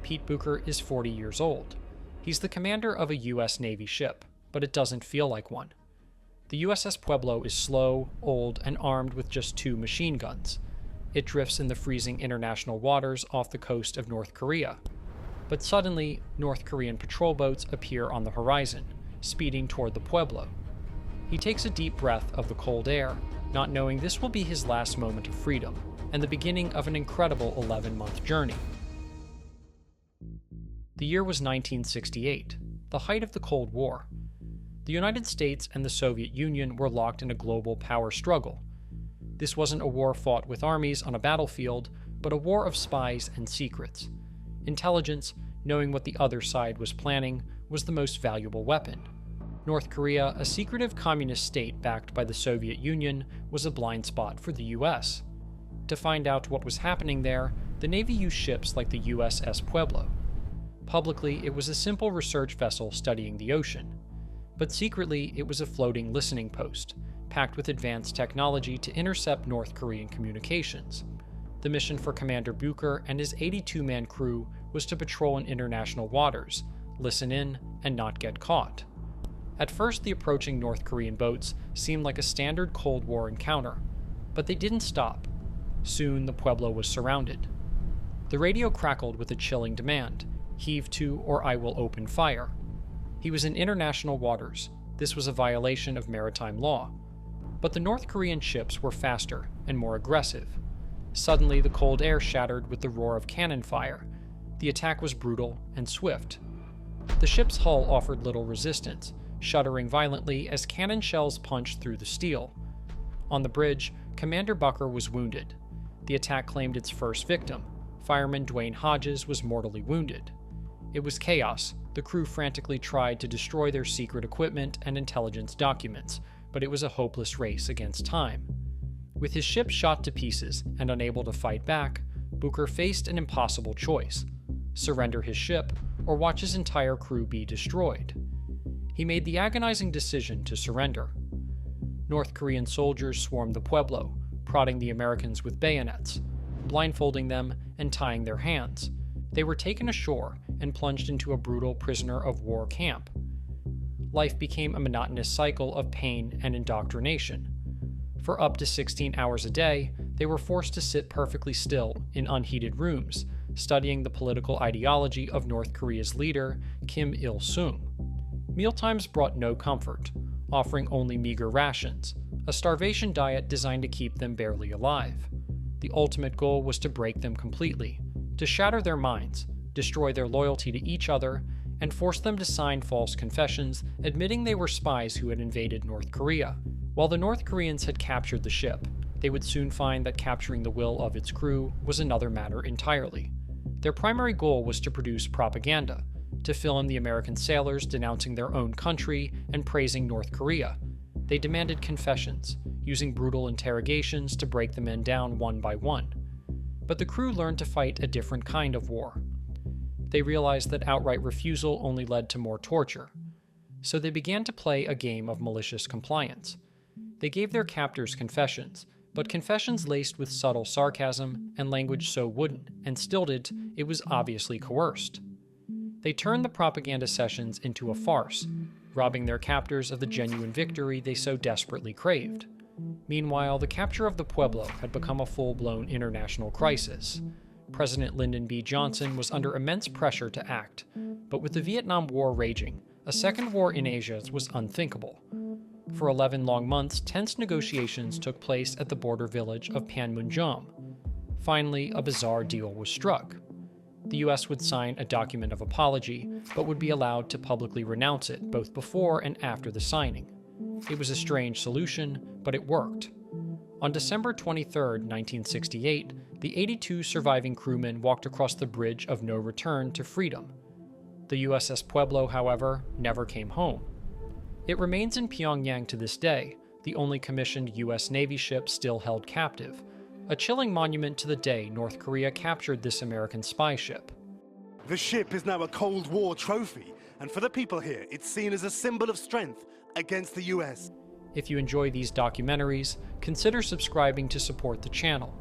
Pete Bucher is 40 years old. He's the commander of a U.S. Navy ship, but it doesn't feel like one. The USS Pueblo is slow, old, and armed with just 2 machine guns. It drifts in the freezing international waters off the coast of North Korea. But suddenly, North Korean patrol boats appear on the horizon, speeding toward the Pueblo. He takes a deep breath of the cold air, not knowing this will be his last moment of freedom, and the beginning of an incredible 11-month journey. The year was 1968, the height of the Cold War. The United States and the Soviet Union were locked in a global power struggle. This wasn't a war fought with armies on a battlefield, but a war of spies and secrets. Intelligence, knowing what the other side was planning, was the most valuable weapon. North Korea, a secretive communist state backed by the Soviet Union, was a blind spot for the US. To find out what was happening there, the Navy used ships like the USS Pueblo. Publicly, it was a simple research vessel studying the ocean. But secretly, it was a floating listening post, packed with advanced technology to intercept North Korean communications. The mission for Commander Bucher and his 82-man crew was to patrol in international waters, listen in, and not get caught. At first, the approaching North Korean boats seemed like a standard Cold War encounter, but they didn't stop. Soon, the Pueblo was surrounded. The radio crackled with a chilling demand: heave to or I will open fire. He was in international waters. This was a violation of maritime law. But the North Korean ships were faster and more aggressive. Suddenly, the cold air shattered with the roar of cannon fire. The attack was brutal and swift. The ship's hull offered little resistance, shuddering violently as cannon shells punched through the steel. On the bridge, Commander Bucher was wounded. The attack claimed its first victim. Fireman Dwayne Hodges was mortally wounded. It was chaos. The crew frantically tried to destroy their secret equipment and intelligence documents, but it was a hopeless race against time. With his ship shot to pieces and unable to fight back, Bucher faced an impossible choice: surrender his ship or watch his entire crew be destroyed. He made the agonizing decision to surrender. North Korean soldiers swarmed the Pueblo, prodding the Americans with bayonets, blindfolding them and tying their hands. They were taken ashore and plunged into a brutal prisoner of war camp. Life became a monotonous cycle of pain and indoctrination. For up to 16 hours a day, they were forced to sit perfectly still in unheated rooms, studying the political ideology of North Korea's leader, Kim Il-sung. Mealtimes brought no comfort, offering only meager rations, a starvation diet designed to keep them barely alive. The ultimate goal was to break them completely, to shatter their minds, destroy their loyalty to each other, and force them to sign false confessions admitting they were spies who had invaded North Korea. While the North Koreans had captured the ship, they would soon find that capturing the will of its crew was another matter entirely. Their primary goal was to produce propaganda, to fill in the American sailors denouncing their own country and praising North Korea. They demanded confessions, using brutal interrogations to break the men down one by one. But the crew learned to fight a different kind of war. They realized that outright refusal only led to more torture. So they began to play a game of malicious compliance. They gave their captors confessions, but confessions laced with subtle sarcasm and language so wooden and stilted it was obviously coerced. They turned the propaganda sessions into a farce, robbing their captors of the genuine victory they so desperately craved. Meanwhile, the capture of the Pueblo had become a full-blown international crisis. President Lyndon B. Johnson was under immense pressure to act, but with the Vietnam War raging, a second war in Asia was unthinkable. For 11 long months, tense negotiations took place at the border village of Panmunjom. Finally, a bizarre deal was struck. The US would sign a document of apology, but would be allowed to publicly renounce it both before and after the signing. It was a strange solution, but it worked. On December 23, 1968, the 82 surviving crewmen walked across the bridge of no return to freedom. The USS Pueblo, however, never came home. It remains in Pyongyang to this day, the only commissioned US Navy ship still held captive, a chilling monument to the day North Korea captured this American spy ship. The ship is now a Cold War trophy, and for the people here, it's seen as a symbol of strength against the US. If you enjoy these documentaries, consider subscribing to support the channel.